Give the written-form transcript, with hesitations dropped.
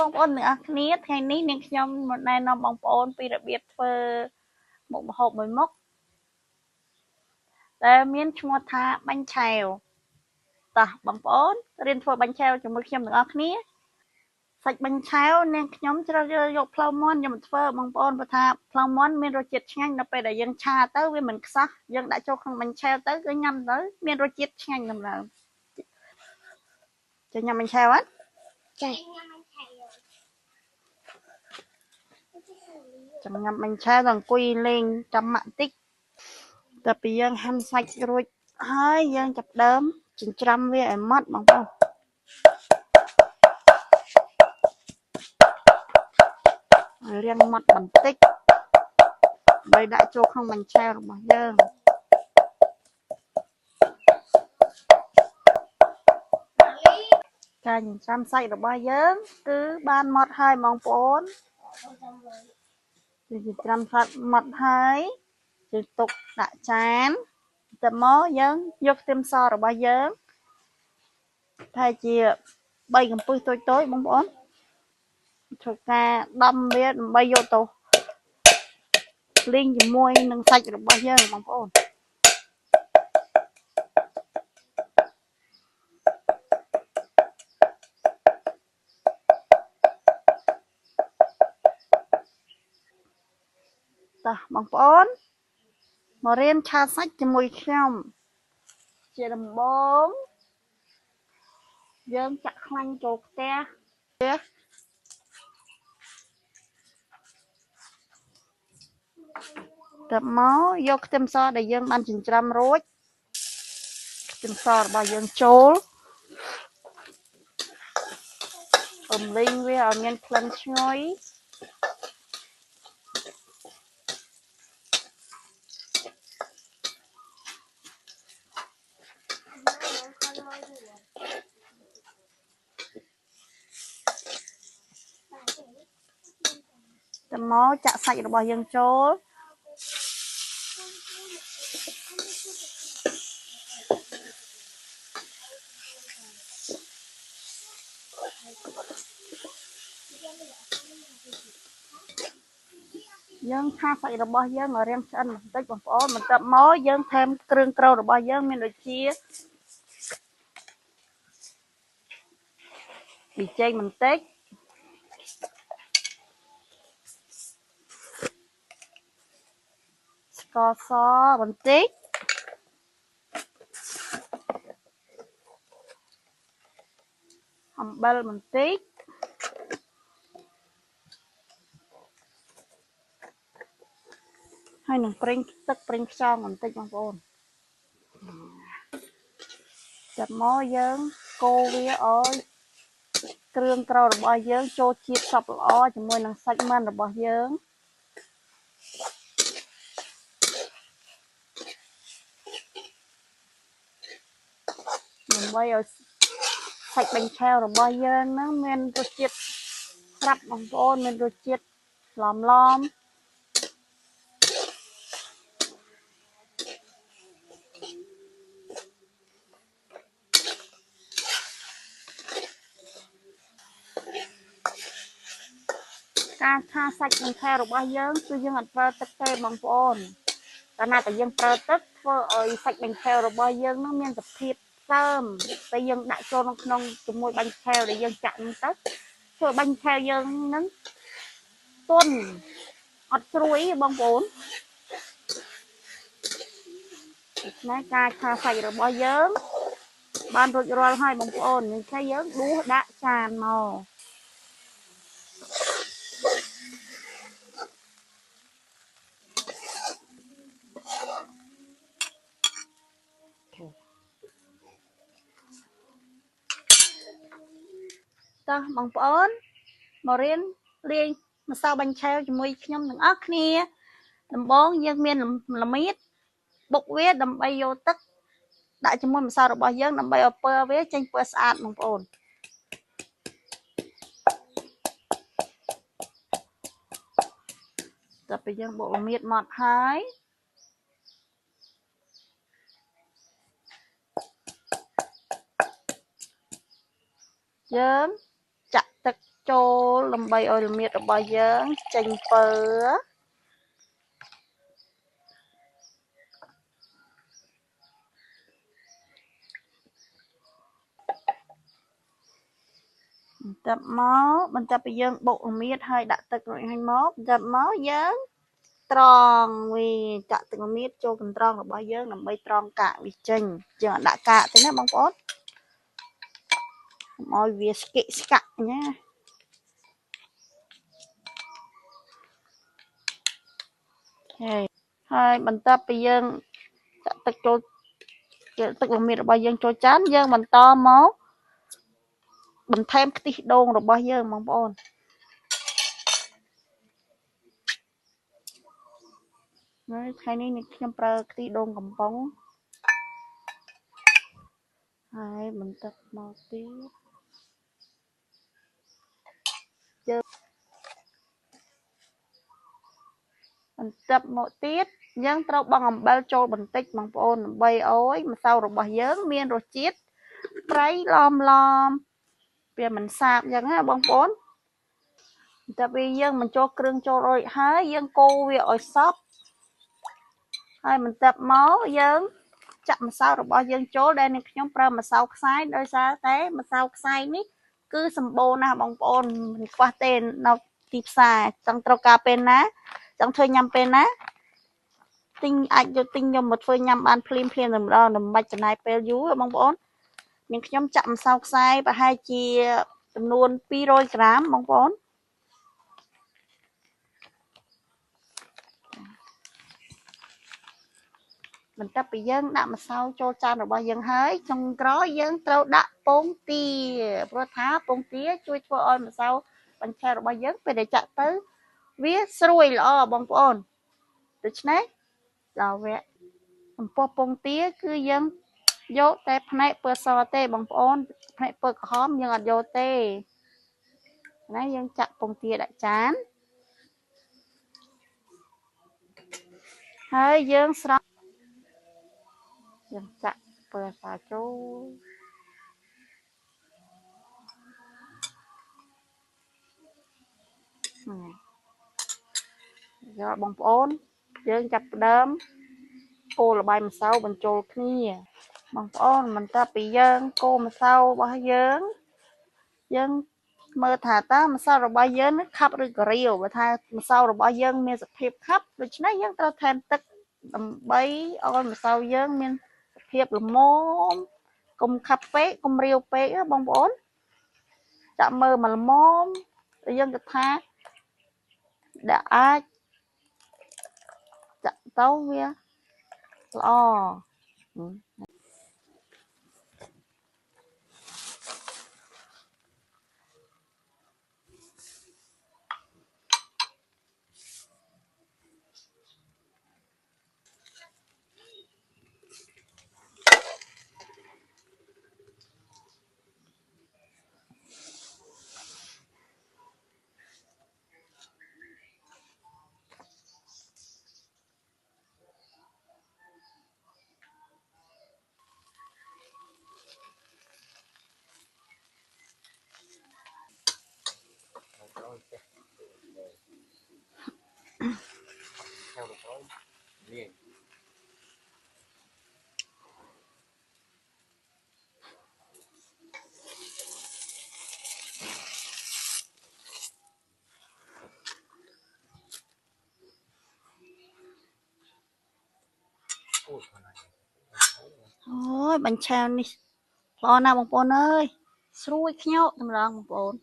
បងប្អូនទាំងអស់គ្នាថ្ងៃនេះនាងខ្ញុំមកណែនាំបងប្អូនពីរបៀបធ្វើមុខម្ហូបមួយមុខដែលមានឈ្មោះថាបាញ់ឆែវតោះបងប្អូនរៀនធ្វើបាញ់ឆែវជាមួយខ្ញុំទាំងអស់គ្នាសាច់បាញ់ឆែវនាងខ្ញុំជ្រើសរើសយកផ្លៅមាន់យកមកធ្វើបងប្អូនព្រោះថាផ្លៅមាន់មានរសជាតិឆ្ងាញ់ដល់ពេលដែលយើងឆាទៅវាមិនខ្សោះយើងដាក់ចូលក្នុងបាញ់ឆែវទៅគឺញ៉ាំទៅមានរសជាតិឆ្ងាញ់ដំណើរចាញ៉ាំបាញ់ឆែវអត់ចាចាំញ៉ាំបាញ់ឆែវដល់អង្គុយលេងចាំម៉ាក់តិចតែពីយើងហាន់សាច់រួចហើយយើងចាប់ដើមចិញ្ច្រាំវាឲ្យម៉ត់បងប្អូនឲ្យរាងម៉ត់បន្តិចដើម្បីដាក់ចូលក្នុងបាញ់ឆែវរបស់យើងការចិញ្ច្រាំសាច់របស់យើងគឺបានម៉ត់ហើយបងប្អូនយើងចិញ្ច្រាំសាច់ម៉ត់ហើយយើងទុកដាក់ចានតែមកយើងយកខ្ទឹមសរបស់យើងថាជា3កំពឹសតូចៗបងប្អូនធ្វើការដំវាដើម្បីយកទៅលីងជាមួយនឹងសាច់របស់យើងបងប្អូនតោះបងប្អូនមករៀនឆាសាច់ជាមួយខ្ញុំជាដំបូងយើងចាក់ខ្លាញ់ចូលខ្ទះតមកយកខ្ទឹមសដែលយើងបានចិញ្ច្រាំរួចខ្ទឹមសរបស់យើងចូលរំលីងវាឲ្យមានក្លិនឈ្ងុយតមកចាក់សាច់របស់យើងចូលយើងឆាសាច់របស់យើងឲ្យរាងឆ្អិនបន្តិចបងប្អូនបន្ទាប់មកយើងថែមគ្រឿងក្រូចរបស់យើងមានដូចជាប៊ីចេងបន្តិចស្ករសបន្តិចអំបិលបន្តិចហើយនឹងប្រេងទឹកប្រេងខ្យងបន្តិចបងប្អូនចាប់មកយើងកូរវាឲ្យគ្រឿងក្រៅរបស់យើងចូលជាតិសព្វល្អជាមួយនឹងសាច់ម៉ាន់របស់យើងដើម្បីឲ្យសាច់បាញ់ឆែវរបស់យើងហ្នឹងមានរសជាតិស្រាប់បងប្អូនមានរសជាតិឡំឡំការឆាសាច់បាញ់ឆែវរបស់យើងគឺយើងអត់ប្រើទឹកទេបងប្អូនកាលណាតែយើងប្រើទឹកធ្វើឲ្យសាច់បាញ់ឆែវរបស់យើងនឹងមានសភាពសើមតែយើងដាក់ចូលក្នុងជាមួយបាញ់ឆែវដែលយើងចាក់ហ្នឹងទៅធ្វើបាញ់ឆែវយើងហ្នឹងទន់អត់ស្រួយបងប្អូនដូច្នេះការឆាសាច់របស់យើងបានរួចរាល់ហើយបងប្អូននេះគឺយើងដួសដាក់ចានមកតោះបងប្អូនមករៀនលាយម្សៅបាញ់ឆែវជាមួយខ្ញុំទាំងអស់គ្នាដំបូងយើងមានល្មៀតបុកវាដើម្បីយកទឹកដាក់ជាមួយម្សៅរបស់យើងដើម្បីឲ្យពណ៌វាចេញពណ៌ស្អាតបងប្អូនតែពេលយើងបុកល្មៀតមកហើយយើងចាក់ទឹកចូល ដើម្បីឲ្យល្មៀតរបស់យើងចេញពើបន្ទាប់ពីយើងបុកល្មៀតហើយដាក់ទឹករួចហើយមកបន្ទាប់មកយើងត្រង់វាចាក់ទឹកល្មៀតចូលកន្ត្រងរបស់យើងដើម្បីត្រង់កាកវាចេញយើងអត់ដាក់កាកទេណាបងប្អូនកុំឲ្យវាស្កិកស្កាក់ណាហើយបន្ទាប់ពីយើងចាក់ទឹកចូលទឹកល្មៀតរបស់យើងចូលចានយើងបន្តមកបន្ថែមខ្ទិះដូងរបស់យើងបងប្អូនថ្ងៃនេះខ្ញុំប្រើខ្ទិះដូងកំប៉ុងហើយបន្ទាប់មកទៀតយើងត្រូវបង់អំបិលចូលបន្តិចបងប្អូនដើម្បីឲ្យម្សៅរបស់យើងមានរសជាតិប្រៃឡមវាមិនសាបអញ្ចឹងណាបងប្អូនតែពេលយើងបញ្ចូលគ្រឿងចូលរួចហើយយើងកូរវាឲ្យសព្វហើយបន្ទាប់មកយើងចាក់ម្សៅរបស់យើងចូលដែលនេះខ្ញុំប្រើម្សៅខ្សាយដោយសារតែម្សៅខ្សាយនេះគឺសម្បូរណាស់បងប្អូនមិនខ្វះទេនៅទីផ្សារចង់ត្រូវការពេលណាចង់ធ្វើញ៉ាំពេលណាអាចយកទិញយកមកធ្វើញ៉ាំបានភ្លាមតែម្ដងមិនបាច់ចំណាយពេលយូរបងប្អូនមានខ្ញុំចាក់ម្សៅខ្សាយប្រហែលជាចំនួន200ក្រាមបងប្អូនបន្ទាប់ពីយើងដាក់ម្សៅចូលចានរបស់យើងហើយចុងក្រោយយើងត្រូវដាក់ពងទាព្រោះថាពងទាជួយធ្វើឲ្យម្សៅបាញ់ឆែរបស់យើងពេលដែលចាក់ទៅវាស្រួយល្អបងប្អូនដូច្នេះដល់វគ្គចំពោះពងទាគឺយើងយកតែផ្នែកពើសទេបងប្អូនផ្នែកពើក្រហមយើងអត់យកទេណាយើងចាក់ពងទាដាក់ចានហើយយើងស្រង់យើងចាក់ពើសាចូលយកបងប្អូនយើងចាប់ផ្ដើមកូរល្បាយម្សៅបញ្ចូលគ្នាបងប្អូនបន្ទាប់ពីយើងកូរម្សៅរបស់យើងមើលថាតើម្សៅរបស់យើងនឹងខាប់ឬក៏រាវបើថាម្សៅរបស់យើងមានសភាពខាប់ដូច្នេះយើងត្រូវថែមទឹកដើម្បីឲ្យម្សៅយើងមានសភាពល្មមកុំខាប់ពេកកុំរាវពេកបងប្អូនចាក់មើលមកល្មមយើងគិតថាដែលអាចចាក់ទៅវាល្អអូយបាញ់ឆានេះល្អណាស់បងប្អូនអើយស្រួយខ្ញោកតម្រងបងប្អូន